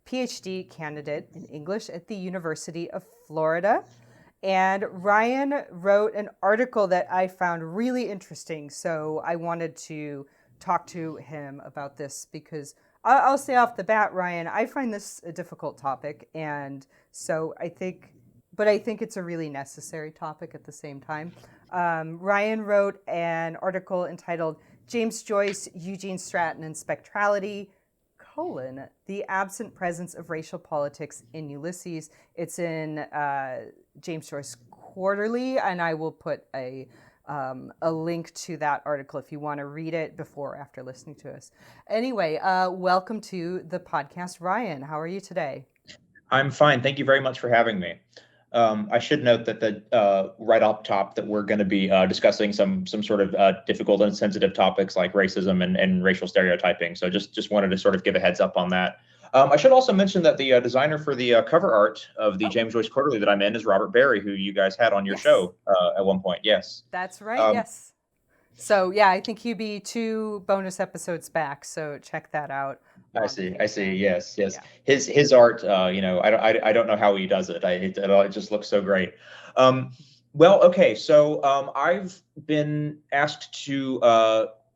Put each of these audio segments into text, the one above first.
PhD candidate in English at the University of Florida. And Ryan wrote an article that I found really interesting. So I wanted to talk to him about this because I'll say off the bat, Ryan, I find this a difficult topic. And so I think it's a really necessary topic at the same time. Ryan wrote an article entitled James Joyce, Eugene Stratton, and Spectrality, the absent presence of racial politics in Ulysses. It's in James Joyce Quarterly, and I will put a link to that article if you want to read it before or after listening to us. Anyway, welcome to the podcast, Ryan. How are you today? I'm fine. Thank you very much for having me. I should note that right off top that we're going to be discussing some sort of difficult and sensitive topics like racism and racial stereotyping. So just wanted to sort of give a heads up on that. I should also mention that the designer for the cover art of the James Joyce Quarterly that I'm in is Robert Berry, who you guys had on your show at one point. Yes. That's right. Yes. So yeah, I think he'd be 2 bonus episodes back. So check that out. I see. Yes. Yeah. His art, I don't know how he does it. It just looks so great. Well, okay. So I've been asked to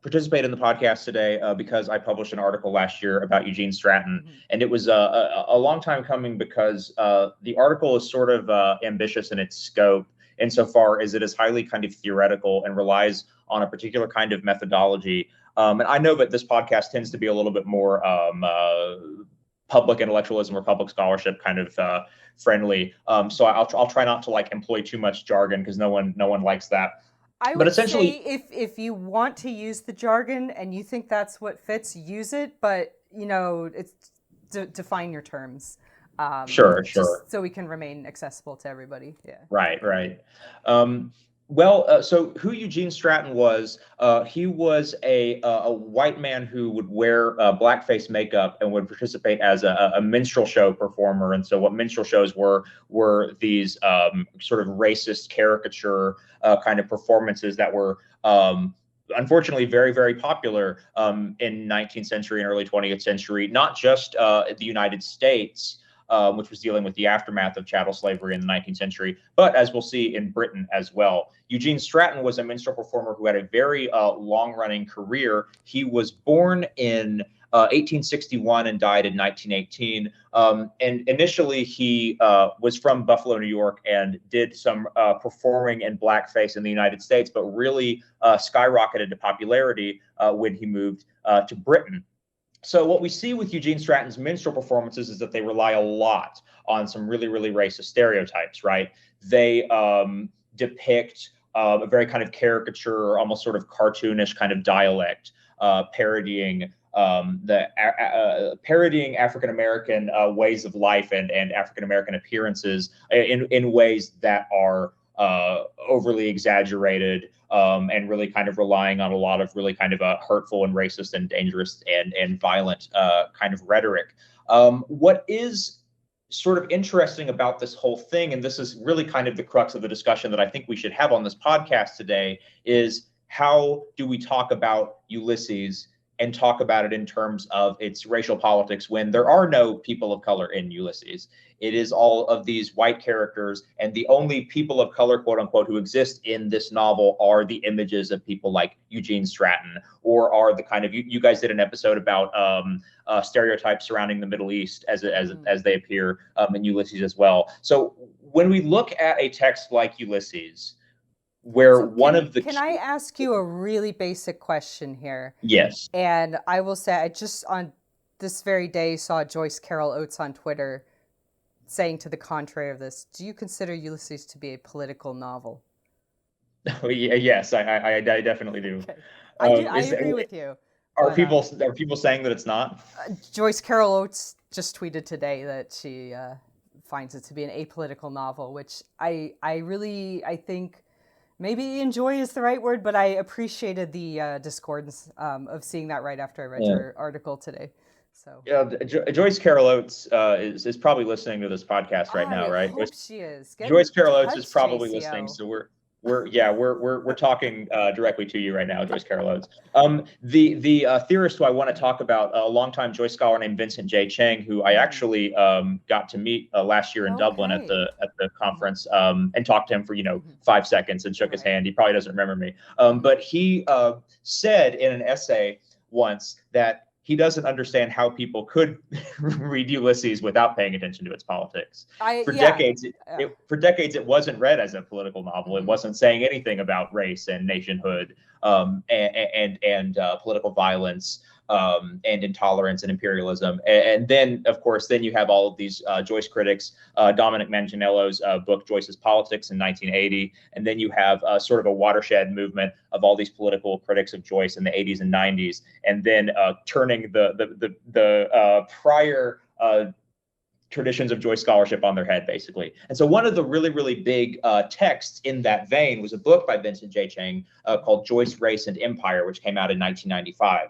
participate in the podcast today because I published an article last year about Eugene Stratton, and it was a long time coming because the article is sort of ambitious in its scope insofar as it is highly kind of theoretical and relies on a particular kind of methodology. And I know that this podcast tends to be a little bit more public intellectualism or public scholarship kind of friendly. So I'll try not to like employ too much jargon because no one likes that. I would say if you want to use the jargon and you think that's what fits, use it. But it's define your terms. Sure. So we can remain accessible to everybody. Yeah. Right. So who Eugene Stratton was, he was a white man who would wear blackface makeup and would participate as a minstrel show performer. And so what minstrel shows were these sort of racist caricature kind of performances that were unfortunately very, very popular in 19th century and early 20th century, not just the United States, which was dealing with the aftermath of chattel slavery in the 19th century, but as we'll see in Britain as well. Eugene Stratton was a minstrel performer who had a very long-running career. He was born in 1861 and died in 1918. And initially, he was from Buffalo, New York, and did some performing in blackface in the United States, but really skyrocketed to popularity when he moved to Britain. So what we see with Eugene Stratton's minstrel performances is that they rely a lot on some really, really racist stereotypes, right? They depict a very kind of caricature, almost sort of cartoonish kind of dialect, parodying African-American ways of life and African-American appearances in ways that are overly exaggerated, and really kind of relying on a lot of really kind of hurtful and racist and dangerous and violent kind of rhetoric. What is sort of interesting about this whole thing, and this is really kind of the crux of the discussion that I think we should have on this podcast today, is how do we talk about Ulysses and talk about it in terms of its racial politics when there are no people of color in Ulysses? It is all of these white characters, and the only people of color, quote unquote, who exist in this novel are the images of people like Eugene Stratton, or are the kind of, you guys did an episode about stereotypes surrounding the Middle East as they appear in Ulysses as well. So when we look at a text like Ulysses, where Can I ask you a really basic question here? Yes. And I will say, I just on this very day saw Joyce Carol Oates on Twitter saying to the contrary of this. Do you consider Ulysses to be a political novel? Yes, I definitely do. Okay. I agree with you. Are people saying that it's not? Joyce Carol Oates just tweeted today that she finds it to be an apolitical novel, which I think maybe enjoy is the right word, but I appreciated the discordance of seeing that right after I read your article today. So yeah, Joyce Carol Oates is probably listening to this podcast right now, right? I hope she is. Joyce Carol Oates is probably listening, so We're talking directly to you right now, Joyce Carol Oates. The theorist who I want to talk about, a longtime Joyce scholar named Vincent J. Chang, who I actually got to meet last year in Dublin at the conference, and talked to him for 5 seconds and shook his hand. He probably doesn't remember me, but he said in an essay once that he doesn't understand how people could read Ulysses without paying attention to its politics. For decades, it wasn't read as a political novel. It wasn't saying anything about race and nationhood, and political violence, and intolerance and imperialism. And then, of course, then you have all of these Joyce critics, Dominic Manganiello's book Joyce's Politics in 1980, and then you have sort of a watershed movement of all these political critics of Joyce in the 80s and 90s, and then turning the prior traditions of Joyce scholarship on their head, basically. And so one of the really, really big texts in that vein was a book by Vincent J. Chang called Joyce, Race, and Empire, which came out in 1995.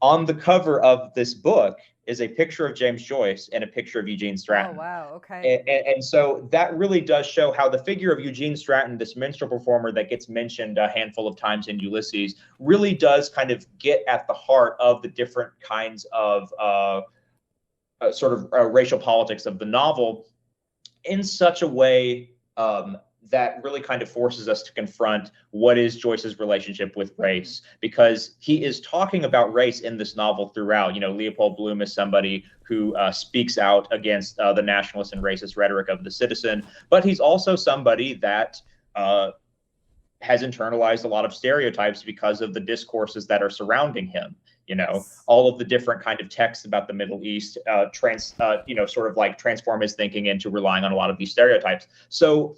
On the cover of this book is a picture of James Joyce and a picture of Eugene Stratton. Oh, wow. Okay. And so that really does show how the figure of Eugene Stratton, this minstrel performer that gets mentioned a handful of times in Ulysses, really does kind of get at the heart of the different kinds of racial politics of the novel in such a way that really kind of forces us to confront what is Joyce's relationship with race, because he is talking about race in this novel throughout. Leopold Bloom is somebody who speaks out against the nationalist and racist rhetoric of the citizen, but he's also somebody that has internalized a lot of stereotypes because of the discourses that are surrounding him. All of the different kind of texts about the Middle East, sort of like transform his thinking into relying on a lot of these stereotypes. So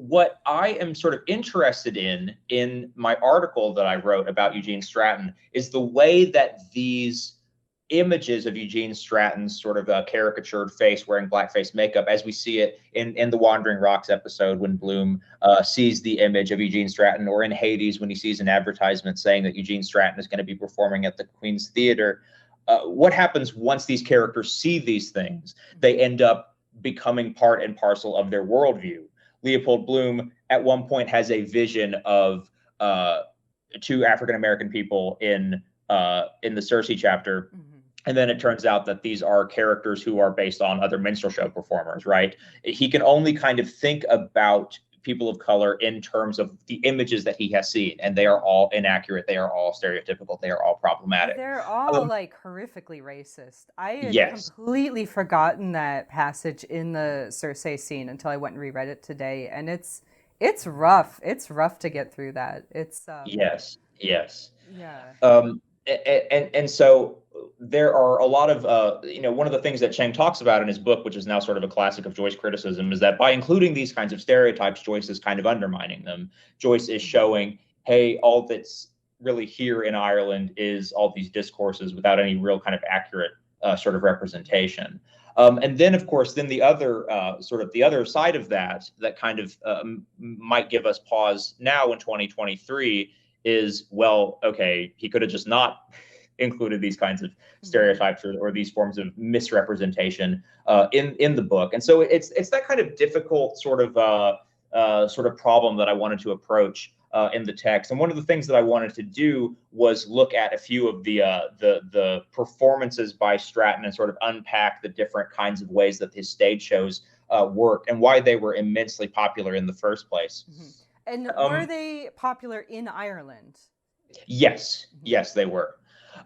what I am sort of interested in my article that I wrote about Eugene Stratton is the way that these images of Eugene Stratton's sort of caricatured face wearing blackface makeup, as we see it in the Wandering Rocks episode when Bloom sees the image of Eugene Stratton, or in Hades when he sees an advertisement saying that Eugene Stratton is going to be performing at the Queen's Theater. What happens once these characters see these things? They end up becoming part and parcel of their worldview. Leopold Bloom at one point has a vision of two African-American people in the Circe chapter. And then it turns out that these are characters who are based on other minstrel show performers, right? He can only kind of think about people of color in terms of the images that he has seen, and they are all inaccurate. They are all stereotypical. They are all problematic. They're all like horrifically racist. I had completely forgotten that passage in the Circe scene until I went and reread it today, and it's rough. It's rough to get through that. It's yes. Yeah. And so there are a lot of, one of the things that Chang talks about in his book, which is now sort of a classic of Joyce criticism, is that by including these kinds of stereotypes, Joyce is kind of undermining them. Joyce is showing, hey, all that's really here in Ireland is all these discourses without any real kind of accurate sort of representation. And then, of course, the other the other side of that kind of might give us pause now in 2023 is, well, okay, he could have just not included these kinds of stereotypes or these forms of misrepresentation in the book. And so it's that kind of difficult sort of problem that I wanted to approach in the text. And one of the things that I wanted to do was look at a few of the performances by Stratton and sort of unpack the different kinds of ways that his stage shows work and why they were immensely popular in the first place. And were they popular in Ireland? Yes, they were.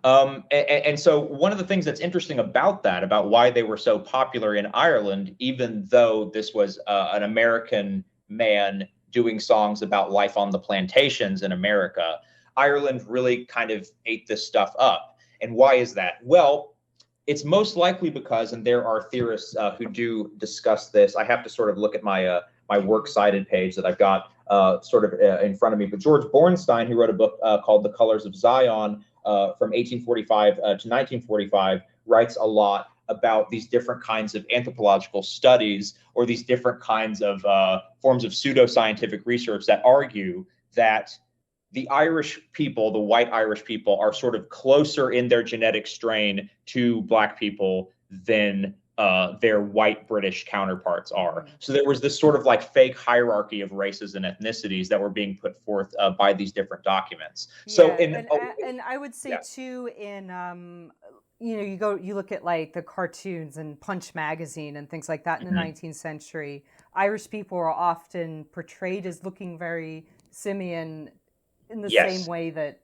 And so one of the things that's interesting about that, about why they were so popular in Ireland, even though this was an American man doing songs about life on the plantations in America, Ireland really kind of ate this stuff up. And why is that? Well, it's most likely because, and there are theorists who do discuss this. I have to sort of look at my my works cited page that I've got in front of me. But George Bornstein, who wrote a book called The Colors of Zion from 1845 to 1945, writes a lot about these different kinds of anthropological studies or these different kinds of forms of pseudoscientific research that argue that the Irish people, the white Irish people, are sort of closer in their genetic strain to Black people than their white British counterparts are. Mhm. So there was this sort of like fake hierarchy of races and ethnicities that were being put forth by these different documents. So Yeah, in and I would say yeah, too in you look at like the cartoons and Punch magazine and things like that in the mhm. 19th century. Irish people are often portrayed as looking very simian in the same Yes, way that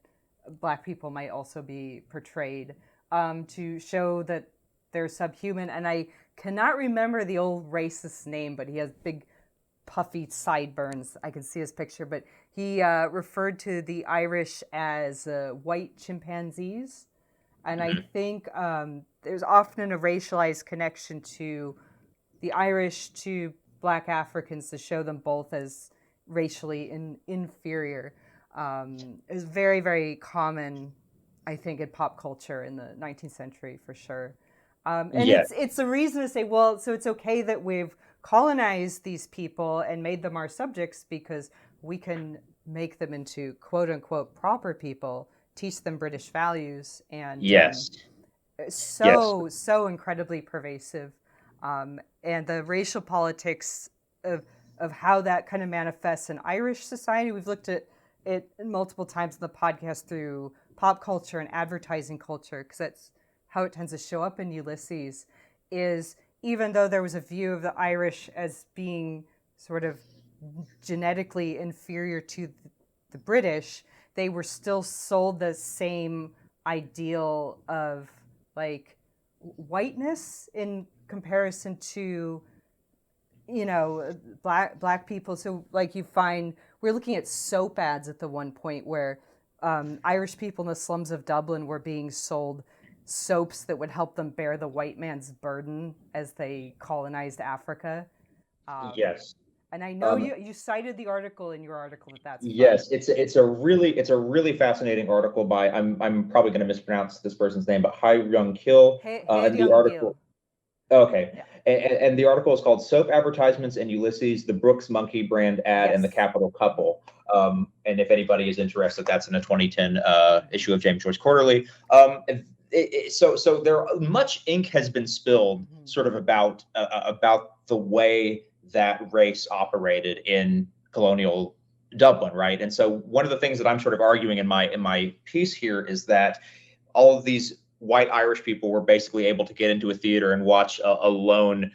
black people might also be portrayed, to show that they're subhuman. And I cannot remember the old racist name, but he has big puffy sideburns. I can see his picture, but he referred to the Irish as white chimpanzees. And I mhm. think there's often a racialized connection to the Irish to black Africans to show them both as racially inferior. Is very, very common, I think, in pop culture in the 19th century for sure. And Yes, it's a reason to say, well, so it's okay that we've colonized these people and made them our subjects because we can make them into quote unquote proper people, teach them British values, and yes, yes, so incredibly pervasive. And the racial politics of how that kind of manifests in Irish society, we've looked at it multiple times in the podcast through pop culture and advertising culture, because that's how it tends to show up in Ulysses. Is even though there was a view of the Irish as being sort of genetically inferior to the British, they were still sold the same ideal of like whiteness in comparison to black people. So like you find we're looking at soap ads at the one point where Irish people in the slums of Dublin were being sold soaps that would help them bear the white man's burden as they colonized Africa. um, yes. and I know Um, you cited the article in your article that's from. yes, it's a really fascinating article by I'm probably going to mispronounce this person's name, but Hai Ryung Kil, Head and the Young article. Gill. Okay. Yeah. And the article is called Soap Advertisements and Ulysses, the Brooks Monkey Brand Ad and the Yes. Capital Mm-hmm. Couple. And if anybody is interested, that's in a 2010 issue of James Joyce Quarterly. So there much ink has been spilled Mm-hmm. sort of about the way that race operated in colonial Dublin, right? And so one of the things that I'm sort of arguing in my piece here is that all of these white Irish people were basically able to get into a theater and watch a lone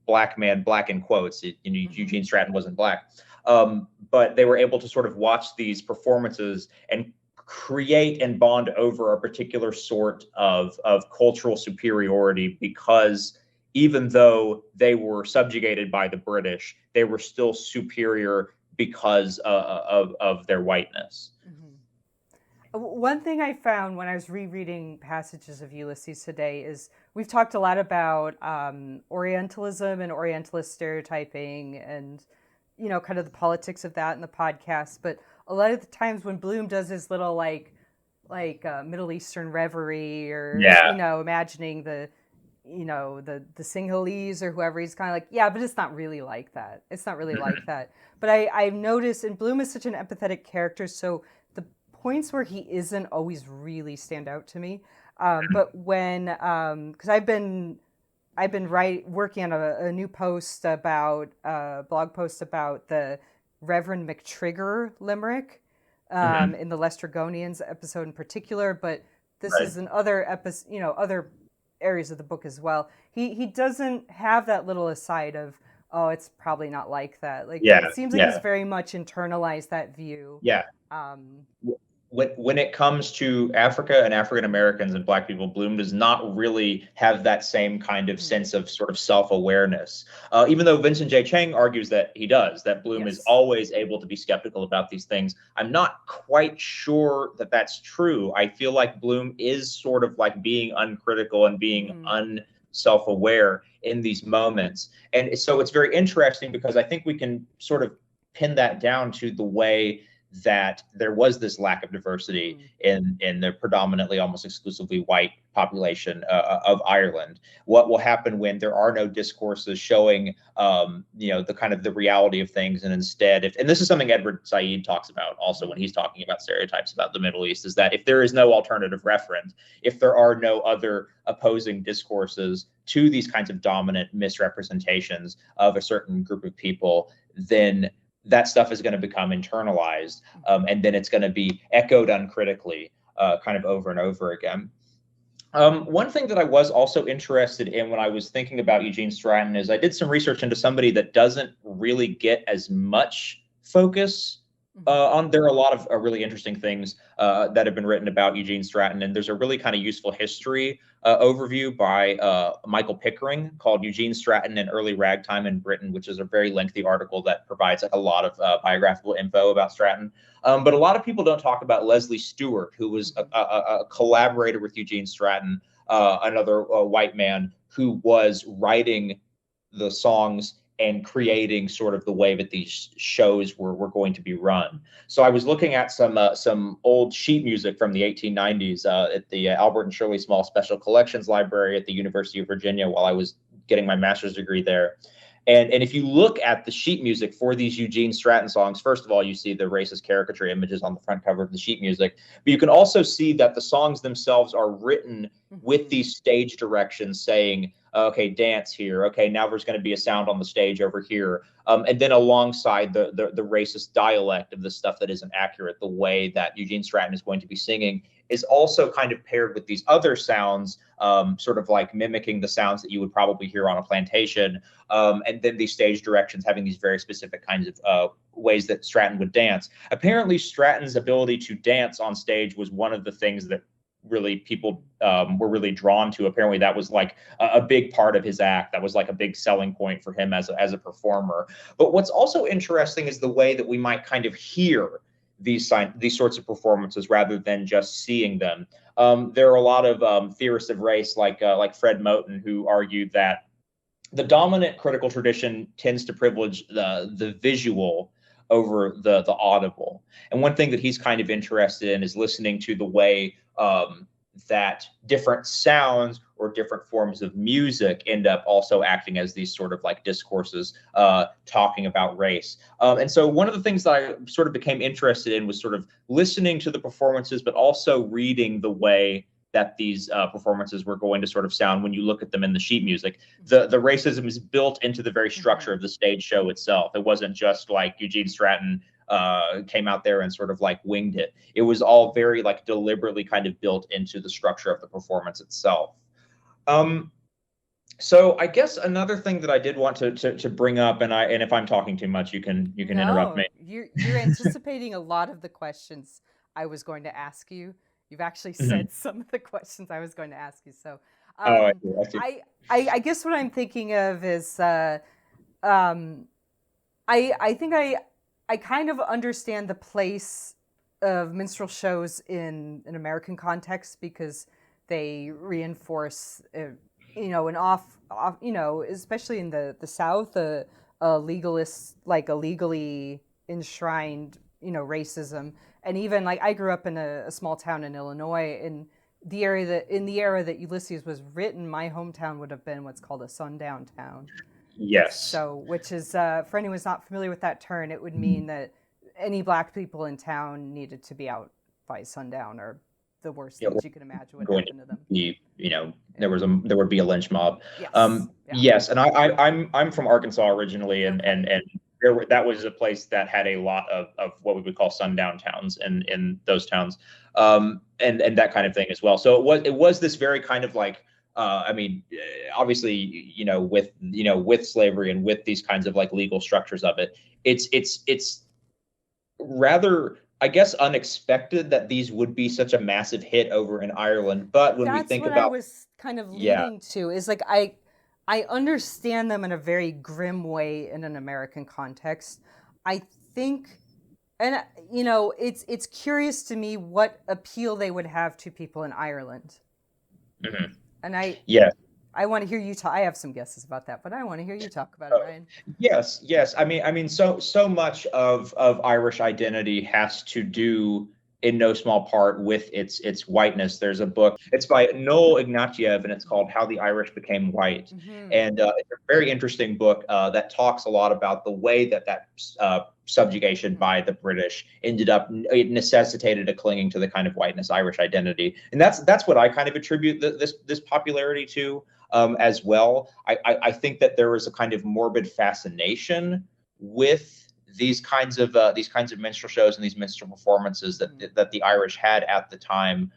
black man, black in quotes. Mm-hmm. Eugene Stratton wasn't black, but they were able to sort of watch these performances and create and bond over a particular sort of cultural superiority because even though they were subjugated by the British, they were still superior because of their whiteness. Mm-hmm. One thing I found when I was rereading passages of Ulysses today is we've talked a lot about Orientalism and Orientalist stereotyping and, kind of the politics of that in the podcast. But a lot of the times when Bloom does his little Middle Eastern reverie or, Yeah. imagining the Sinhalese or whoever, he's kind of like, yeah, but it's not really like that. It's not really like that. But I've noticed, and Bloom is such an empathetic character, so the points where he isn't always really stand out to me. But when, because I've been working on a new post about blog post about the Reverend McTrigger limerick, Mhm. in the Lestrygonians episode in particular, but this Right. is in other episodes, other areas of the book as well. He doesn't have that little aside of, oh, it's probably not like that. Like it Yeah. seems like he's Yeah. very much internalized that view. Yeah. Um, When it comes to Africa and African Americans and Black people, Bloom does not really have that same kind of mhm. sense of sort of self-awareness. Even though Vincent J. Chang argues that he does, that Bloom is Yes. always able to be skeptical about these things. I'm not quite sure that that's true. I feel like Bloom is sort of like being uncritical and being Hmm. unself-aware in these moments. And so it's very interesting because I think we can sort of pin that down to the way that there was this lack of diversity in the predominantly, almost exclusively white population of Ireland. What will happen when there are no discourses showing, the kind of the reality of things, and instead, and this is something Edward Said talks about also when he's talking about stereotypes about the Middle East, is that if there is no alternative referent, if there are no other opposing discourses to these kinds of dominant misrepresentations of a certain group of people, then that stuff is going to become internalized, and then it's going to be echoed uncritically, kind of over and over again. One thing that I was also interested in when I was thinking about Eugene Stratton is I did some research into somebody that doesn't really get as much focus on. There are a lot of really interesting things that have been written about Eugene Stratton, and there's a really kind of useful history overview by Michael Pickering called Eugene Stratton and Early Ragtime in Britain, which is a very lengthy article that provides like a lot of biographical info about Stratton. But a lot of people don't talk about Leslie Stewart, who was a collaborator with Eugene Stratton, another white man who was writing the songs and creating sort of the way that these shows were going to be run. So I was looking at some old sheet music from the 1890s at the Albert and Shirley Small Special Collections Library at the University of Virginia while I was getting my master's degree there. And if you look at the sheet music for these Eugene Stratton songs, first of all, you see the racist caricature images on the front cover of the sheet music, but you can also see that the songs themselves are written with these stage directions saying, okay, dance here. Okay, now there's going to be a sound on the stage over here. And then alongside the racist dialect of the stuff that isn't accurate, the way that Eugene Stratton is going to be singing is also kind of paired with these other sounds, sort of like mimicking the sounds that you would probably hear on a plantation. And then these stage directions having these very specific kinds of ways that Stratton would dance. Apparently, Stratton's ability to dance on stage was one of the things that really people were really drawn to. Apparently that was like a big part of his act. That was like a big selling point for him as a performer. But what's also interesting is the way that we might kind of hear these sorts of performances rather than just seeing them. There are a lot of theorists of race like Fred Moten who argued that the dominant critical tradition tends to privilege the visual over the audible. And one thing that he's kind of interested in is listening to the way that different sounds or different forms of music end up also acting as these sort of like discourses talking about race. And so one of the things that I sort of became interested in was sort of listening to the performances, but also reading the way that these performances were going to sort of sound when you look at them in the sheet music. The racism is built into the very structure of the stage show itself. It wasn't just like Eugene Stratton came out there and sort of like winged it. It was all very like deliberately kind of built into the structure of the performance itself. So I guess another thing that I did want to bring up, and if I'm talking too much, you can interrupt me. You're anticipating a lot of the questions I was going to ask you. You've actually said some of the questions I was going to ask you. So I I guess what I'm thinking of is I think I kind of understand the place of minstrel shows in an American context because they reinforce, especially in the South, a legally enshrined, racism. And even like I grew up in a small town in Illinois, in the era that Ulysses was written, my hometown would have been what's called a sundown town. Yes. So, which is for anyone who's not familiar with that term, it would mean that any black people in town needed to be out by sundown, or the worst things you can imagine would happen to them. There would be a lynch mob. Yes. Yes, and I'm from Arkansas originally, and that was a place that had a lot of what we would call sundown towns in those towns, and that kind of thing as well. So it was this very kind of like, obviously, with slavery and with these kinds of like legal structures of it, it's rather, I guess, unexpected that these would be such a massive hit over in Ireland. But when we think about, I was kind of leading to is like I understand them in a very grim way in an American context. I think, and it's curious to me what appeal they would have to people in Ireland. Mm-hmm. And I want to hear you talk. I have some guesses about that, but I want to hear you talk about it, Ryan. Yes, yes. I mean, so much of Irish identity has to do, in no small part, with its whiteness. There's a book. It's by Noel Ignatieff, and it's called "How the Irish Became White." Mm-hmm. And it's a very interesting book that talks a lot about the way that subjugation by the British ended up, it necessitated a clinging to the kind of whiteness Irish identity, and that's what I kind of attribute this popularity to. As well. I think that there was a kind of morbid fascination with these kinds of minstrel shows and these minstrel performances that the Irish had at the time.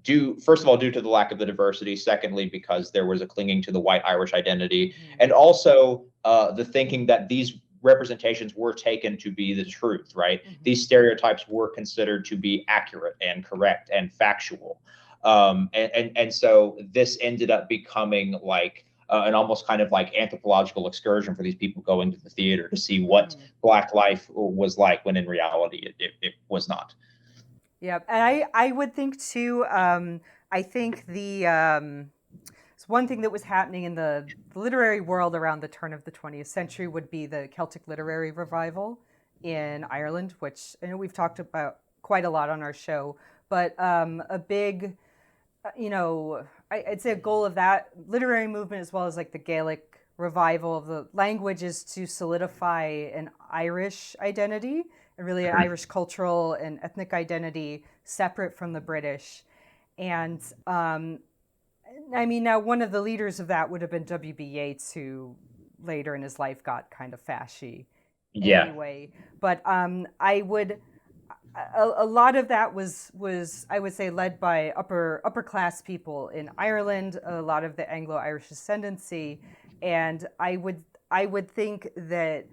Due first of all due to the lack of the diversity. Secondly, because there was a clinging to the white Irish identity, and also the thinking that these representations were taken to be the truth. Right? These stereotypes were considered to be accurate and correct and factual. And so this ended up becoming like an almost kind of like anthropological excursion for these people going to the theater to see what Black life was like, when in reality it was not. Yeah, and I would think too. I think it's one thing that was happening in the literary world around the turn of the 20th century would be the Celtic literary revival in Ireland, which I know we've talked about quite a lot on our show. But a big, I'd say a goal of that literary movement, as well as like the Gaelic revival of the language, is to solidify an Irish identity and really an Irish cultural and ethnic identity separate from the British. And I mean, now one of the leaders of that would have been W.B. Yeats, who later in his life got kind of fashy anyway. But I would. A lot of that was I would say led by upper class people in Ireland, a lot of the Anglo-Irish ascendancy, and I would think that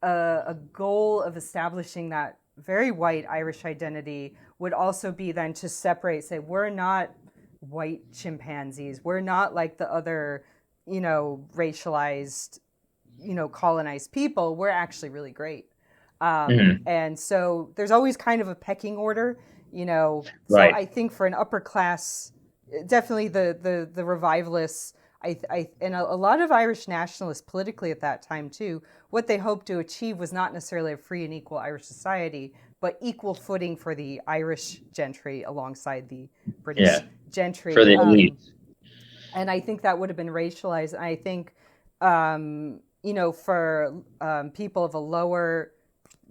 a goal of establishing that very white Irish identity would also be then to separate, say, we're not white chimpanzees, we're not like the other, racialized, colonized people, we're actually really great. And so there's always kind of a pecking order, So Right. I think for an upper class, definitely the revivalists, and a lot of Irish nationalists politically at that time too, what they hoped to achieve was not necessarily a free and equal Irish society, but equal footing for the Irish gentry alongside the British gentry. For the elite. And I think that would have been racialized. And I think, for people of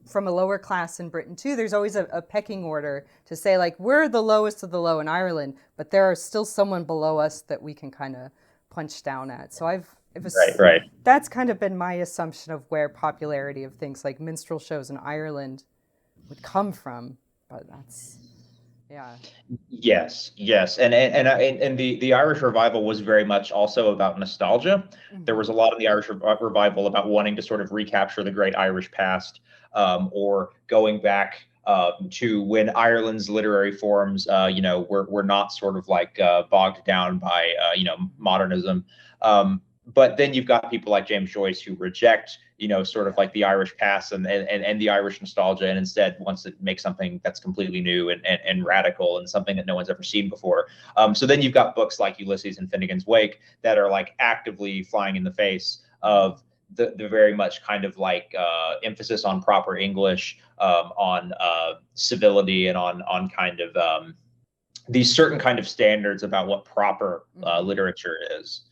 from a lower class in Britain too, there's always a pecking order to say, like, we're the lowest of the low in Ireland, but there are still someone below us that we can kind of punch down at. So Right. That's kind of been my assumption of where popularity of things like minstrel shows in Ireland would come from. But that's, yeah. Yes, and the Irish revival was very much also about nostalgia. There was a lot of the Irish revival about wanting to sort of recapture the great Irish past, or going back to when Ireland's literary forms, were not sort of like bogged down by modernism. But then you've got people like James Joyce who reject, sort of like the Irish past and the Irish nostalgia, and instead wants to make something that's completely new and radical and something that no one's ever seen before. So then you've got books like Ulysses and Finnegan's Wake that are like actively flying in the face of the very much kind of like emphasis on proper English, on civility, and on kind of these certain kind of standards about what proper literature is.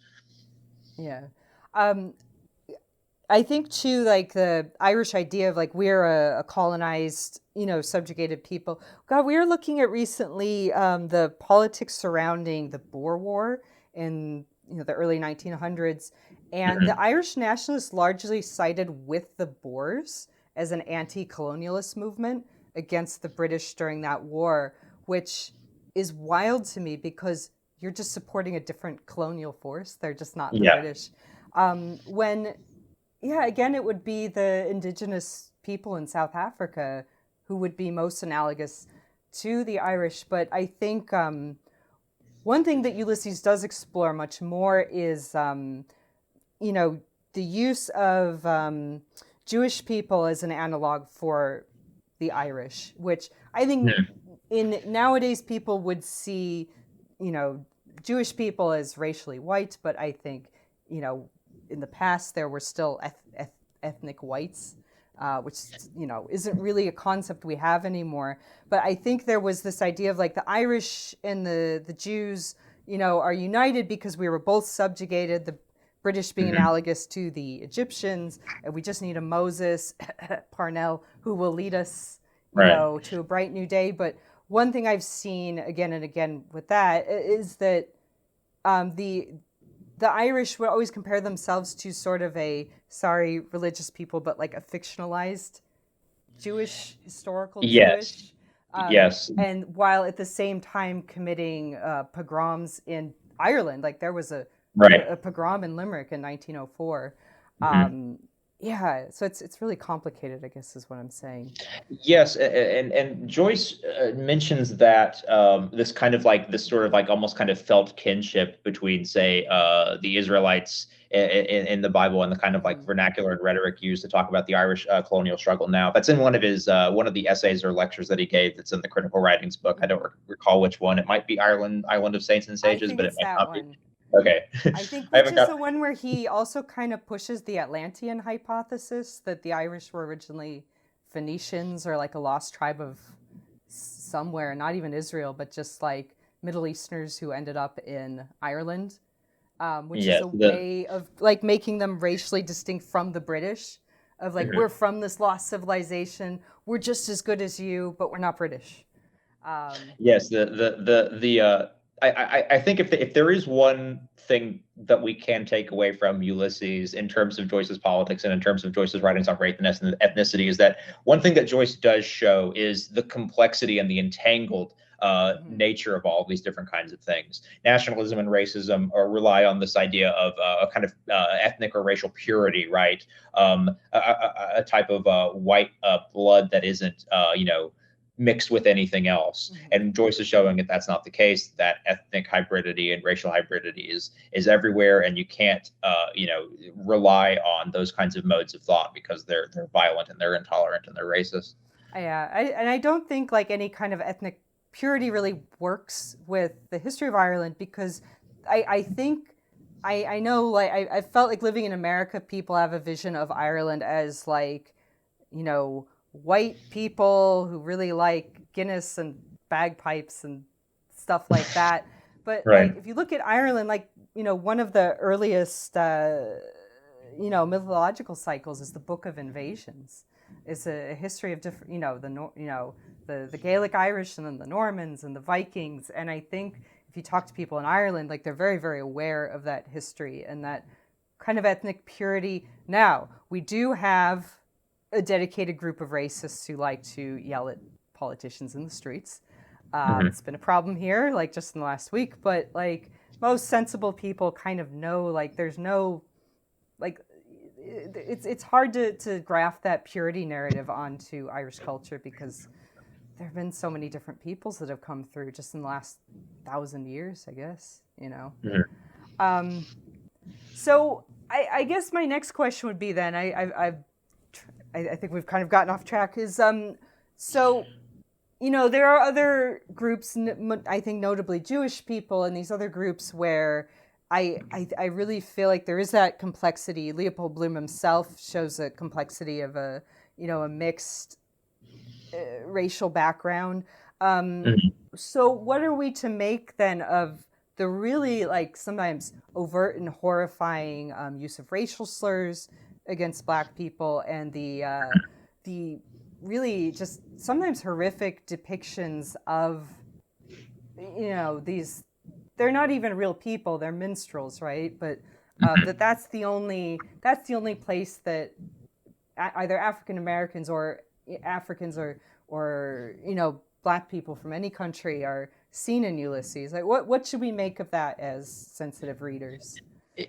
Yeah. I think too, like the Irish idea of like we're a colonized, subjugated people. God, we were looking at recently the politics surrounding the Boer War in the early 1900s, and the Irish nationalists largely sided with the Boers as an anti-colonialist movement against the British during that war, which is wild to me because you're just supporting a different colonial force. They're just not the British. Again, it would be the indigenous people in South Africa who would be most analogous to the Irish. But I think one thing that Ulysses does explore much more is, the use of Jewish people as an analog for the Irish, which I think in nowadays people would see, Jewish people as racially white, but I think, you know, in the past there were still ethnic whites, which, you know, isn't really a concept we have anymore. But I think there was this idea of like the Irish and the Jews, you know, are united because we were both subjugated, the British being analogous to the Egyptians, and we just need a Moses, Parnell, who will lead us, you Right. know, to a bright new day. But one thing I've seen again and again with that is that the Irish would always compare themselves to sort of a, sorry, religious people, but like a fictionalized Jewish, historical Yes. Jewish. Yes. And while at the same time committing pogroms in Ireland, like there was Right. a pogrom in Limerick in 1904. Mhm. Yeah, so it's really complicated, I guess, is what I'm saying. Yes, and Joyce mentions that this kind of like this sort of like almost kind of felt kinship between, say, the Israelites in the Bible and the kind of like Hmm. vernacular and rhetoric used to talk about the Irish colonial struggle. Now, that's in one of the essays or lectures that he gave. That's in the Critical Writings book. I don't Hmm. recall which one. It might be Island of Saints and I Sages, think but it it's might that not be. one. Okay, I think I which haven't is got. the one where he also kind of pushes the Atlantean hypothesis that the Irish were originally Phoenicians or like a lost tribe of somewhere, not even Israel, but just like Middle Easterners who ended up in Ireland, which is Yes, a the way of like making them racially distinct from the British. Of like, we're from this lost civilization, we're just as good as you, but we're not British. Yes, I think if there is one thing that we can take away from Ulysses in terms of Joyce's politics and in terms of Joyce's writings on race and ethnicity is that one thing that Joyce does show is the complexity and the entangled Mhm. nature of all of these different kinds of things. Nationalism and racism rely on this idea of a kind of ethnic or racial purity, right? A type of white blood that isn't, mixed with anything else. Mhm. And Joyce is showing that that's not the case. That ethnic hybridity and racial hybridity is everywhere, and you can't rely on those kinds of modes of thought because they're violent and they're intolerant and they're racist. And I don't think like any kind of ethnic purity really works with the history of Ireland because I think I know like I felt like living in America, people have a vision of Ireland as like, you know, white people who really like Guinness and bagpipes and stuff like that. But Right. like if you look at Ireland, like, you know, one of the earliest you know, mythological cycles is the Book of Invasions. It's a history of different, you know, the Gaelic Irish and then the Normans and the Vikings. And I think if you talk to people in Ireland, like they're very, very aware of that history and that kind of ethnic purity. Now, we do have a dedicated group of racists who like to yell at politicians in the streets. Mhm. It's been a problem here, like just in the last week, but like most sensible people kind of know, like there's no, like it's hard to graft that purity narrative onto Irish culture because there have been so many different peoples that have come through just in the last 1,000 years, I guess, you know. Mhm. Um, so I guess my next question would be then I think we've kind of gotten off track is so you know there are other groups I think notably Jewish people and these other groups where I really feel like there is that complexity. Leopold Bloom himself shows a complexity of a, you know, a mixed racial background. Um, Mhm. so what are we to make then of the really like sometimes overt and horrifying use of racial slurs against Black people and the really just sometimes horrific depictions of, you know, these, they're not even real people, they're minstrels, right? But Mhm. that's the only place that either African Americans or Africans or you know, Black people from any country are seen in Ulysses. Like what should we make of that as sensitive readers?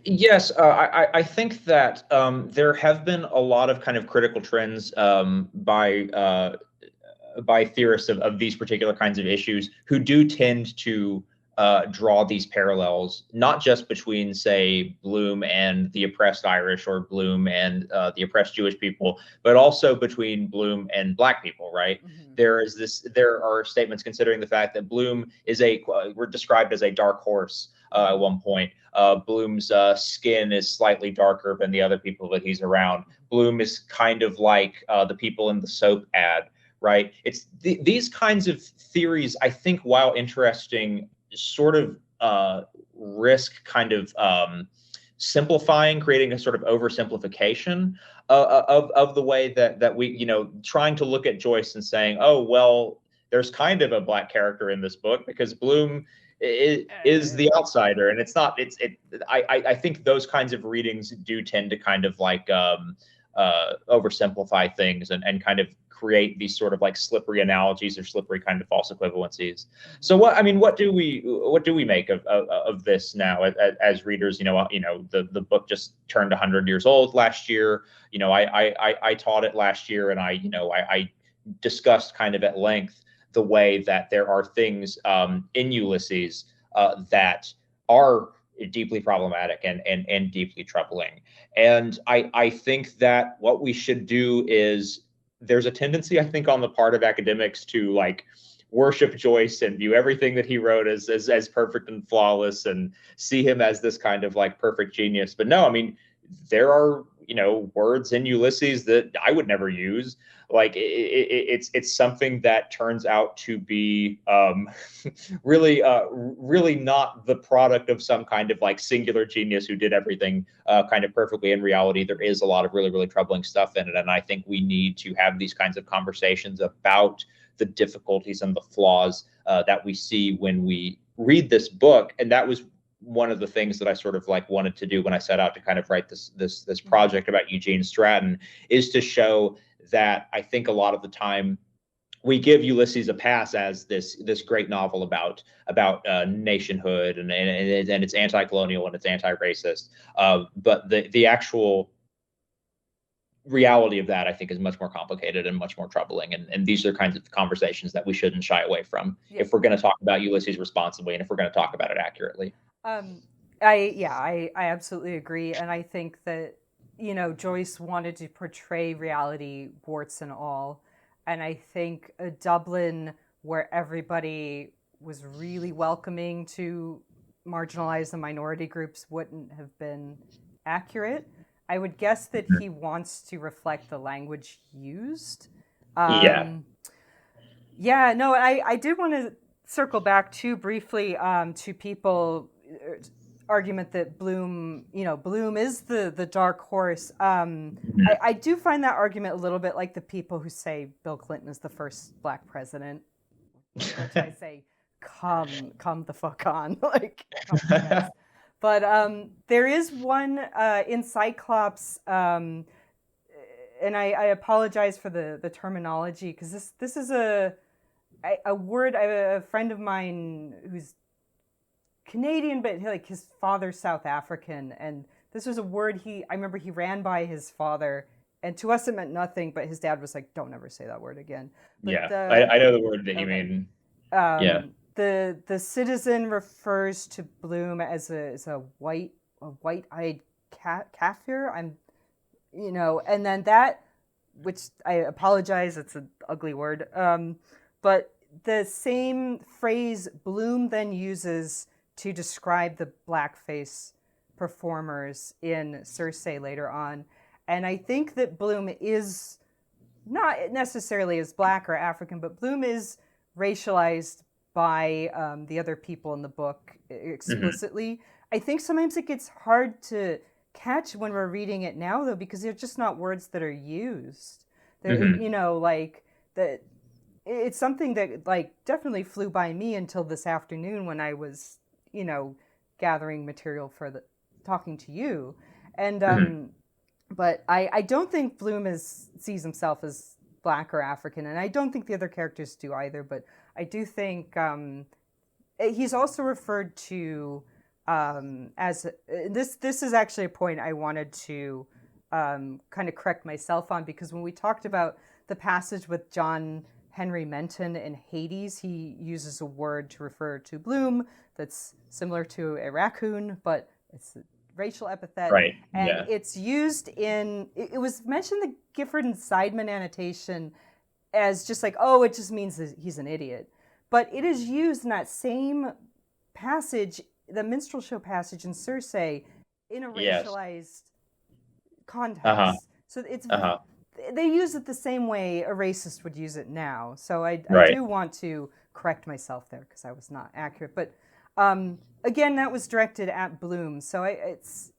Yes, I think that there have been a lot of kind of critical trends by theorists of these particular kinds of issues who do tend to draw these parallels, not just between, say, Bloom and the oppressed Irish or Bloom and the oppressed Jewish people, but also between Bloom and Black people, right? Mm-hmm. There are statements considering the fact that Bloom is we're described as a dark horse at one point. Bloom's skin is slightly darker than the other people that he's around. Bloom is kind of like the people in the soap ad, right? It's these kinds of theories, I think, while interesting, sort of risk kind of simplifying, creating a sort of oversimplification of the way that we, trying to look at Joyce and saying, oh, well, there's kind of a Black character in this book because Bloom is the outsider, and it's not. I think those kinds of readings do tend to kind of like oversimplify things and kind of create these sort of like slippery analogies or slippery kind of false equivalencies. So what do we make of this now as readers? The book just turned 100 years old last year. I taught it last year, and I discussed kind of at length the way that there are things in Ulysses that are deeply problematic and deeply troubling. And I think that what we should do is, there's a tendency, I think, on the part of academics to like worship Joyce and view everything that he wrote as perfect and flawless and see him as this kind of like perfect genius. But no, I mean, there are, words in Ulysses that I would never use. Like it's something that turns out to be really not the product of some kind of like singular genius who did everything kind of perfectly. In reality, there is a lot of really, really troubling stuff in it. And I think we need to have these kinds of conversations about the difficulties and the flaws that we see when we read this book. And that was one of the things that I sort of like wanted to do when I set out to kind of write this project about Eugene Stratton, is to show that I think a lot of the time we give Ulysses a pass as this great novel about nationhood and it's anti-colonial and it's anti-racist, but the actual reality of that, I think, is much more complicated and much more troubling. And these are kinds of conversations that we shouldn't shy away from if we're going to talk about Ulysses responsibly and if we're going to talk about it accurately. I absolutely agree. And I think that, Joyce wanted to portray reality, warts and all. And I think a Dublin where everybody was really welcoming to marginalized and minority groups wouldn't have been accurate. I would guess that he wants to reflect the language used. I did want to circle back too briefly to people argument that Bloom is the dark horse. I do find that argument a little bit like the people who say Bill Clinton is the first Black president, which I say, come the fuck on, like, come on, guys. But there is one in Cyclops, and I apologize for the terminology, because this is a word. I have a friend of mine who's Canadian, but like his father's South African, and this was a word I remember he ran by his father, and to us it meant nothing, but his dad was like, "Don't ever say that word again." But I know the word that you mean. The citizen refers to Bloom as a white-eyed kafir. And then that, which I apologize, it's an ugly word. But the same phrase Bloom then uses to describe the blackface performers in Circe later on. And I think that Bloom is not necessarily as Black or African, but Bloom is racialized by the other people in the book explicitly. I think sometimes it gets hard to catch when we're reading it now, though, because they're just not words that are used. Like that. It's something that like definitely flew by me until this afternoon when I was, gathering material for talking to you. And but I don't think Bloom sees himself as Black or African, and I don't think the other characters do either. But I do think he's also referred to as this is actually a point I wanted to kind of correct myself on, because when we talked about the passage with John Henry Menton in Hades, he uses a word to refer to Bloom that's similar to a raccoon, but it's a racial epithet. Right. And Yeah. it's used it was mentioned in the Gifford and Seidman annotation as just like, oh, it just means that he's an idiot. But it is used in that same passage, the minstrel show passage in Circe, in a Yes. racialized context. Uh-huh. So it's Uh-huh. they use it the same way a racist would use it now. So I Right. do want to correct myself there because I was not accurate. But again, that was directed at Bloom. So it's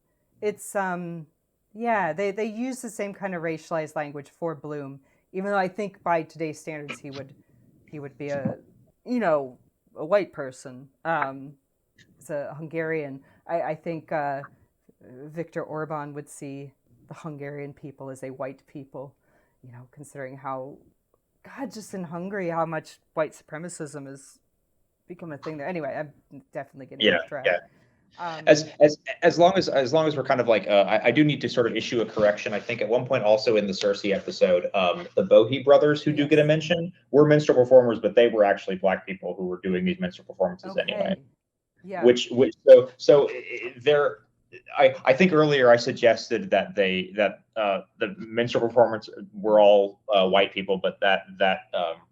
yeah, they use the same kind of racialized language for Bloom, even though I think by today's standards he would be a a white person. As a Hungarian, I think Viktor Orban would see the Hungarian people as a white people, considering how, God, just in Hungary, how much white supremacism has become a thing there. Anyway, I'm definitely getting Yeah. off track. Yeah. As long as we're kind of like I do need to sort of issue a correction. I think at one point also in the Circe episode, the Bohe brothers who do get a mention were minstrel performers, but they were actually Black people who were doing these minstrel performances anyway. Yeah. Which so there. I think earlier I suggested that the minstrel performance were all white people, but that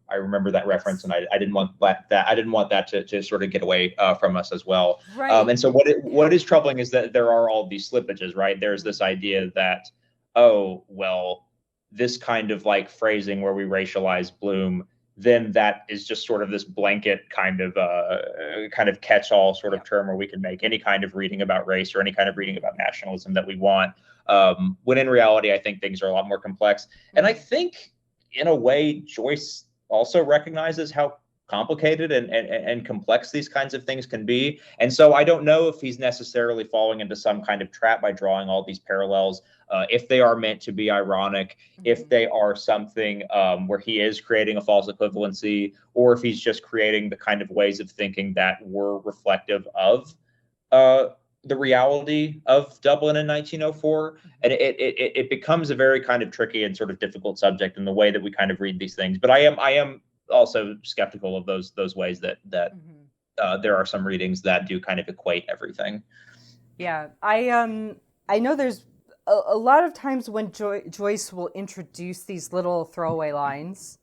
I remember that reference, and I didn't want that to sort of get away from us as well. Right. And so what is troubling is that there are all these slippages, right? There's this idea that, oh, well, this kind of like phrasing where we racialize Bloom, then that is just sort of this blanket kind of catch-all sort of term where we can make any kind of reading about race or any kind of reading about nationalism that we want. When in reality, I think things are a lot more complex. And I think in a way, Joyce also recognizes how complicated and complex these kinds of things can be. And so I don't know if he's necessarily falling into some kind of trap by drawing all these parallels, if they are meant to be ironic, if they are something where he is creating a false equivalency, or if he's just creating the kind of ways of thinking that were reflective of the reality of Dublin in 1904. And it becomes a very kind of tricky and sort of difficult subject in the way that we kind of read these things. But I am also skeptical of those ways that there are some readings that do kind of equate everything. Yeah, I know there's a lot of times when Joyce will introduce these little throwaway lines.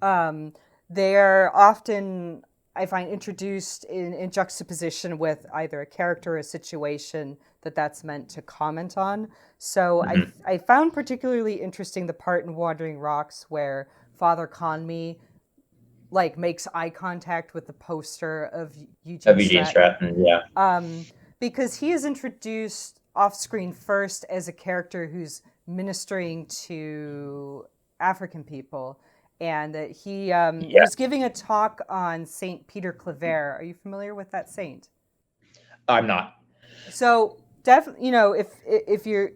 They're often, I find, introduced in juxtaposition with either a character or a situation that's meant to comment on. So I found particularly interesting the part in Wandering Rocks where Father Conmee makes eye contact with the poster of Eugene Stratton. Yeah. Because he is introduced off screen first as a character who's ministering to African people, and that he was giving a talk on Saint Peter Claver. Are you familiar with that saint? I'm not. So definitely, if you're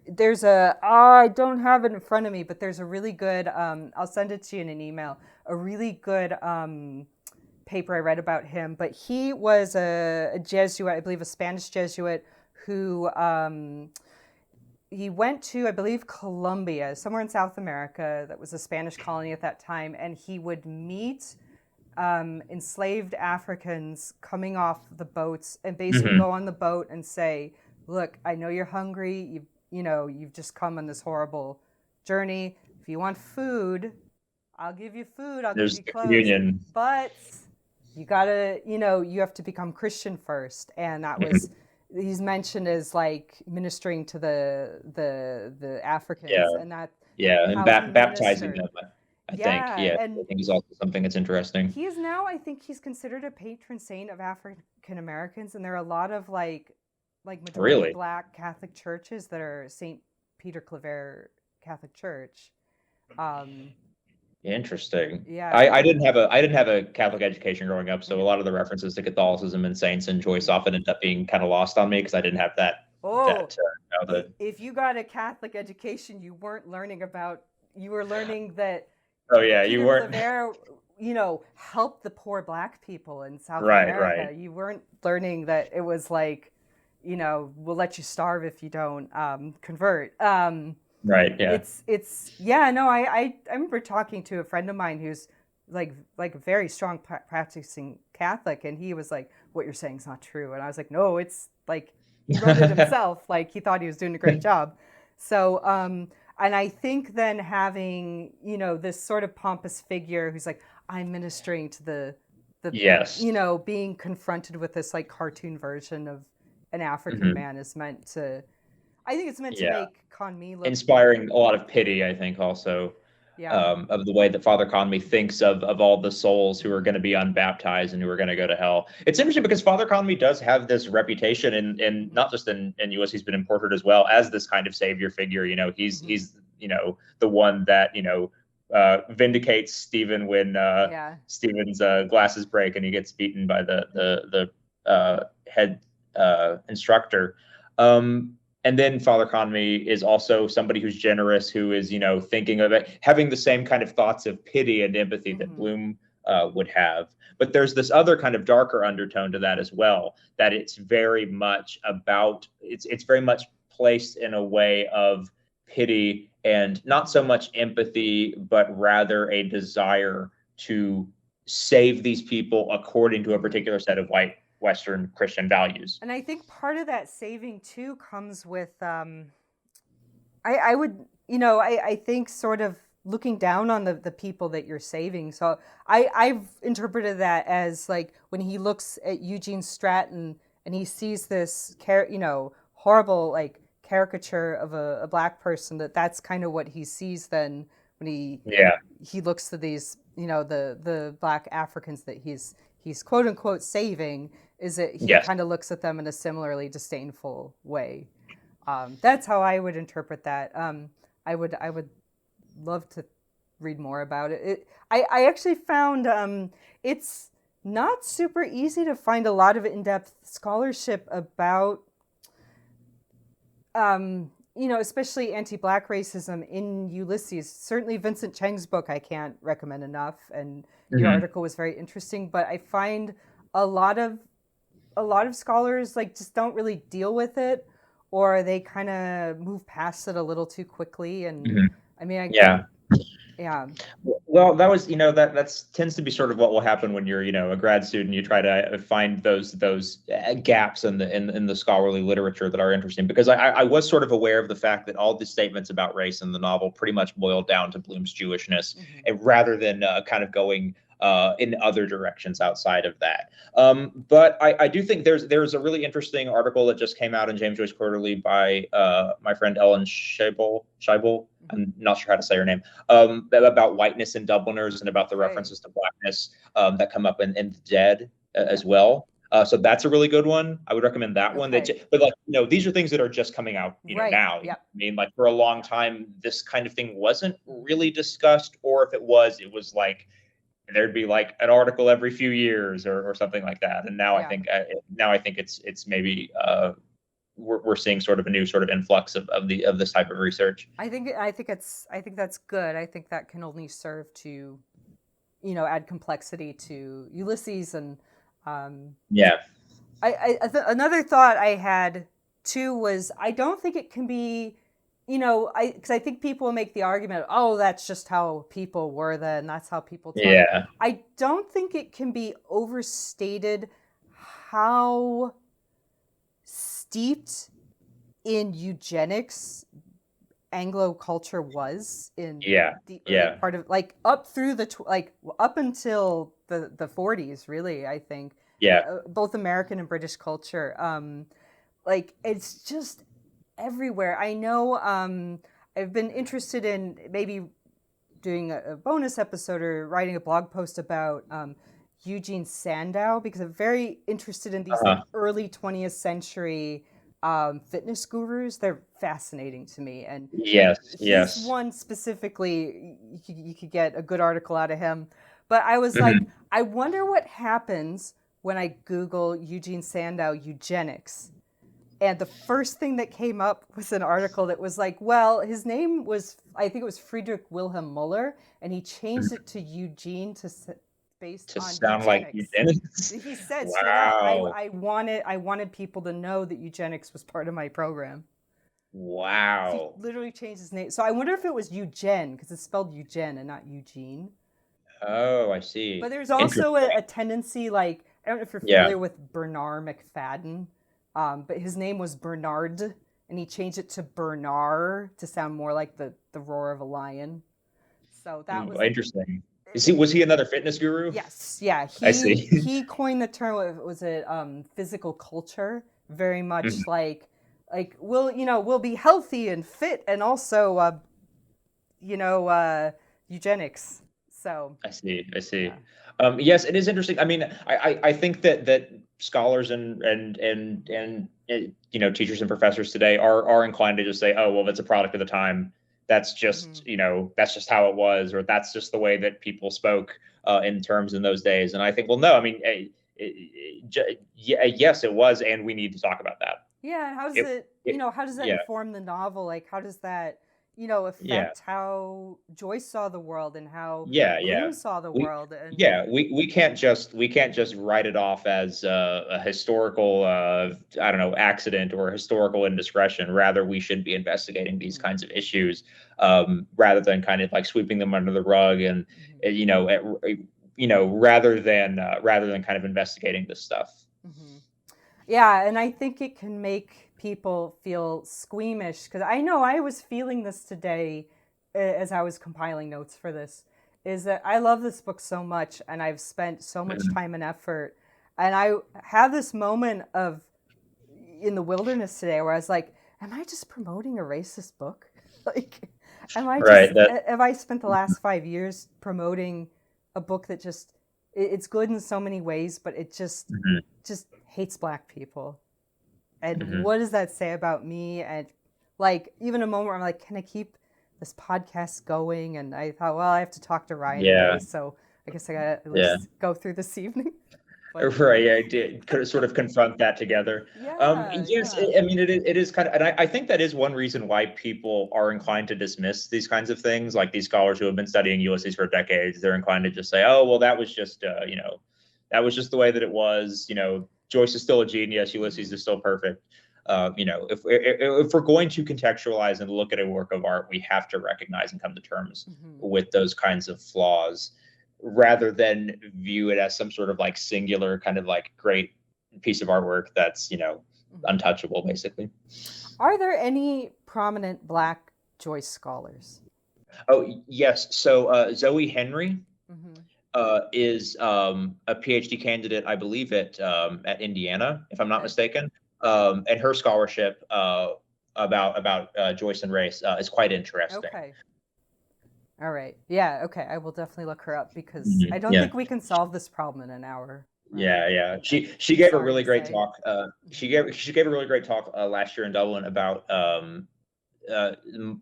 I don't have it in front of me, but there's a really good, I'll send it to you in an email, a really good paper I read about him. But he was a Jesuit, I believe a Spanish Jesuit, who he went to, I believe, Colombia, somewhere in South America, that was a Spanish colony at that time, and he would meet enslaved Africans coming off the boats and basically go on the boat and say, look, I know you're hungry. You've just come on this horrible journey. If you want food, I'll give you food. I'll give you clothes. Communion. But you gotta, you have to become Christian first. And that was, he's mentioned as ministering to the Africans. Yeah. And that. Yeah, and baptizing them. I think is also something that's interesting. He is now, I think he's considered a patron saint of African Americans, and there are a lot of majority Black Catholic churches that are Saint Peter Claver Catholic Church. Interesting. Yeah, I didn't have a Catholic education growing up, so a lot of the references to Catholicism and saints and Joyce often ended up being kind of lost on me because I didn't have that. If you got a Catholic education, you weren't learning about. You were learning that. Oh yeah, Peter you weren't. Claver, helped the poor Black people in South America. Right. You weren't learning that it was we'll let you starve if you don't convert. Right. Yeah. I remember talking to a friend of mine who's like a very strong practicing Catholic, and he was like, "What you're saying is not true," and I was like, "No, it's like he wrote it himself. Like he thought he was doing a great job." So, and I think then having this sort of pompous figure who's like, "I'm ministering to the Yes. being confronted with this like cartoon version of an African Hmm. man is meant to. I think it's meant to Yeah. make Conmee look, Inspiring a lot of pity, I think, also, yeah. of the way that Father Conmee thinks of all the souls who are going to be unbaptized and who are going to go to hell. It's interesting because Father Conmee does have this reputation, in not just in US, he's been imported as well as this kind of savior figure. Mm-hmm. He's the one that vindicates Stephen when Yeah. Stephen's glasses break and he gets beaten by the head instructor. And then Father Conmee is also somebody who's generous, who is, thinking of it, having the same kind of thoughts of pity and empathy that Mm-hmm. Bloom would have. But there's this other kind of darker undertone to that as well, that it's very much about, it's very much placed in a way of pity and not so much empathy, but rather a desire to save these people according to a Mm-hmm. particular set of white Western Christian values. And I think part of that saving too comes with I would I think sort of looking down on the people that you're saving. So I've interpreted that as like when he looks at Eugene Stratton and he sees this horrible like caricature of a black person, that's kind of what he sees then when Yeah. he looks to these the black Africans that he's quote unquote saving, is that he Yes. kind of looks at them in a similarly disdainful way. That's how I would interpret that. I would love to read more about it. I actually found it's not super easy to find a lot of in-depth scholarship about especially anti-black racism in Ulysses. Certainly Vincent Cheng's book I can't recommend enough, and your Hmm. article was very interesting, but I find a lot of scholars like just don't really deal with it, or they kind of move past it a little too quickly. And Hmm. I mean, Yeah. yeah. Well, that was, that's tends to be sort of what will happen when you're, a grad student. You try to find those gaps in the scholarly literature that are interesting. Because I was sort of aware of the fact that all the statements about race in the novel pretty much boiled down to Bloom's Jewishness, Hmm. and rather than kind of going in other directions outside of that. But I do think there's a really interesting article that just came out in James Joyce Quarterly by my friend Ellen Scheibel. Scheibel. Hmm. I'm not sure how to say her name, about whiteness in Dubliners and about the Right. references to blackness that come up in The Dead Yeah. as well. So that's a really good one. I would recommend that one. Okay. But like, these are things that are just coming out, Right. now. Yep. I mean, like for a long time, this kind of thing wasn't really discussed, or if it was like there'd be like an article every few years or something like that. And now I Yeah. think it's maybe we're seeing sort of a new sort of influx of this type of research. I think that's good. I think that can only serve to add complexity to Ulysses. And um, Yeah. another thought I had too was I don't think it can be, because I think people make the argument, oh, that's just how people were then, that's how people talk. Yeah. I don't think it can be overstated how steeped in eugenics Anglo culture was in Yeah. the early Yeah. part of like up through up until the 40s, really. I think Yeah. both American and British culture, like it's just everywhere. I know I've been interested in maybe doing a bonus episode or writing a blog post about Eugene Sandow, because I'm very interested in these like Uh-huh. early 20th century fitness gurus. They're fascinating to me, and Yes. he's Yes. one specifically. You could get a good article out of him. But I was like, Hmm. I wonder what happens when I Google Eugene Sandow eugenics. And the first thing that came up was an article that was like, well, his name was, I think it was Friedrich Wilhelm Muller, and he changed it to Eugene based To on sound like eugenics. eugenics. He said straight out, Wow. I wanted people to know that eugenics was part of my program. So he Wow. literally changed his name. So I wonder if it was Eugen, because it's spelled Eugen and not Eugene. Oh, I But see. there's also Interesting. a tendency, like, I don't know if you're Yeah. familiar with Bernard McFadden, but his name was Bernard, and he changed it to Bernard to sound more like the roar of a lion. So that was like, Interesting. Is he it, was he another fitness guru? yes, yeah, I he see. he coined the term. Was it physical culture? Very much like we'll be healthy and fit, and also you know eugenics. So I see. I yeah. see. Yes, it is interesting. I mean, I think that scholars and teachers and professors today are inclined to just say, oh, well, that's a product of the time. That's Hmm. just that's just how it was, or that's just the way that people spoke in terms in those days. And I think, well, no, I mean, yeah, yes, it was, and we need to talk about that. Yeah, and how does It, it, it how does that yeah, inform the novel? Like, how does that, yeah. affect how Joyce saw the world and how Yeah, Bloom yeah. saw the We world? And we can't just write it off as a historical I don't know accident or historical indiscretion. Rather, we should be investigating these mhm, kinds of issues rather than kind of like sweeping them under the rug and mhm, rather than kind of investigating this stuff. mhm. Yeah, and I think it can make people feel squeamish because I know I was feeling this today as I was compiling notes for this. Is that I love this book so much and I've spent so much Mhm. time and effort. And I have this moment of in the wilderness today where I was like, am I just promoting a racist book? Like, Right. That. have I spent the last 5 years promoting a book that just, it's good in so many ways, but it Mhm, just hates black people. And mhm. what does that say about me? And like, even a moment where I'm like, can I keep this podcast going? And I thought, well, I have to talk to Ryan today. Yeah. So I guess I got to at Yeah. least go through this evening. But Right, yeah, I did could sort of confront that together. yeah, Yes, yeah. I mean, it is kind of, and I think that is one reason why people are inclined to dismiss these kinds of things, like these scholars who have been studying Ulysses for decades. They're inclined to just say, "Oh, well, that was just the way that it was." Joyce is still a genius. Ulysses Hmm. is still perfect. If we're going to contextualize and look at a work of art, we have to recognize and come to terms Hmm. with those kinds of flaws rather than view it as some sort of like singular kind of like great piece of artwork that's Hmm. untouchable basically. Are there any prominent Black Joyce scholars? Oh yes, so Zoe Henry Hmm. is a PhD candidate, I believe at Indiana, if I'm not Okay. mistaken, and her scholarship about Joyce and race is quite interesting. Okay. All right. Yeah. Okay. I will definitely look her up because I Mhm. don't Yeah. think we can solve this problem in an hour, Ryan. Yeah, yeah. I'm She gave a sorry really to great say. talk. She Hmm. gave a really great talk last year in Dublin about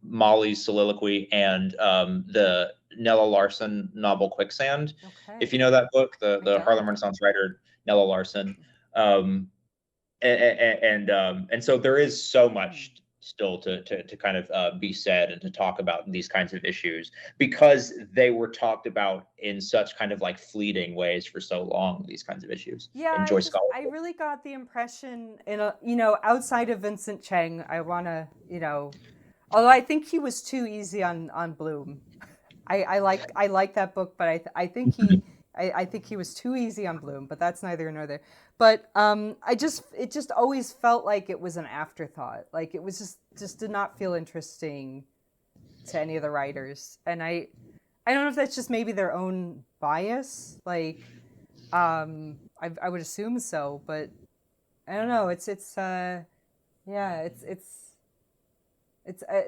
Molly's soliloquy and the Nella Larson novel Quicksand. If Okay. you know that book, I the Harlem don't. Renaissance writer Nella Larson, um, and so there is so Hmm. much still to kind of be said and to talk about these kinds of issues because they were talked about in such kind of like fleeting ways for so long. These kinds of issues Yeah, in Joyce I scholarship. really got the impression outside of Vincent Chang, I want to, although I think he was too easy on Bloom. I like that book, but I think he was too easy on Bloom, but that's neither here nor there. But it just always felt like it was an afterthought. Like it was just did not feel interesting to any of the writers. And I don't know if that's just maybe their own bias. Like I would assume so, but I don't know. Yeah, it's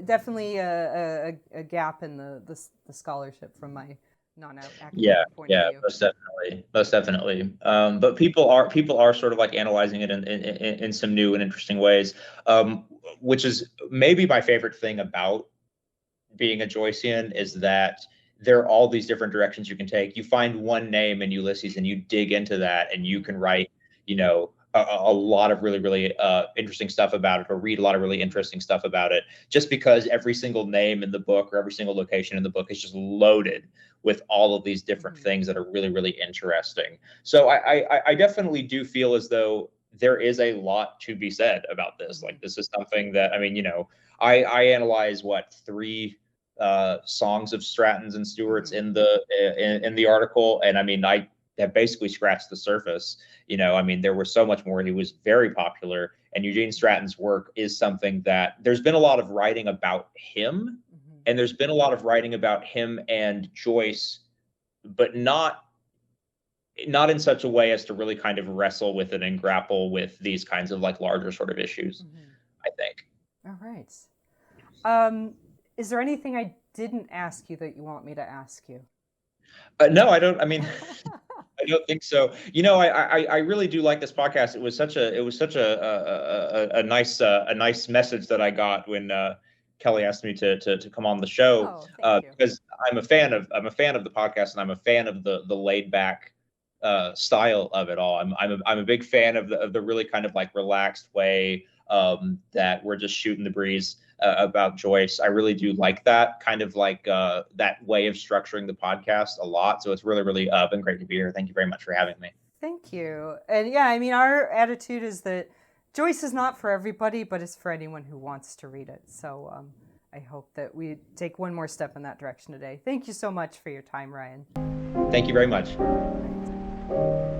definitely a gap in the scholarship from my Yeah, non-academic point of yeah, view. most definitely, most definitely. But people are sort of like analyzing it in some new and interesting ways, um, which is maybe my favorite thing about being a Joycean is that there are all these different directions you can take. You find one name in Ulysses and you dig into that and you Hmm. can write, a lot of really, really interesting stuff about it or read a lot of really Hmm. interesting stuff about it just because every single name in the book or every single location in the book is just loaded with all of these different Hmm. things that are really, really interesting. So I definitely do feel as though there is a lot to be said about this. Hmm. Like this is something that I mean, I analyze what songs of Stratton's and Stewart's in the article, and I mean, I have basically scratched the surface. I mean, there was so much more. He was very popular, and Eugene Stratton's work is something that there's been a lot of writing about him, and there's been a lot of writing about him and Joyce, but not in such a way as to really kind of wrestle with it and grapple with these kinds of like larger sort of issues, I think. All right. Is there anything I didn't ask you that you want me to ask you? No, I don't. I mean, I don't think so. I really do like this podcast. It was such a nice message that I got when Kelly asked me to come on the show, because I'm a fan of the podcast, and I'm a fan of the laid back style of it all. I'm a big fan of the really kind of like relaxed way that we're just shooting the breeze about Joyce. I really do like that kind of like that way of structuring the podcast a lot. So it's really been great to be here. Thank you very much for having me. Thank you. And yeah, I mean, our attitude is that Joyce is not for everybody, but it's for anyone who wants to read it. So I hope that we take one more step in that direction today. Thank you so much for your time, Ryan. Thank you very much. Thanks.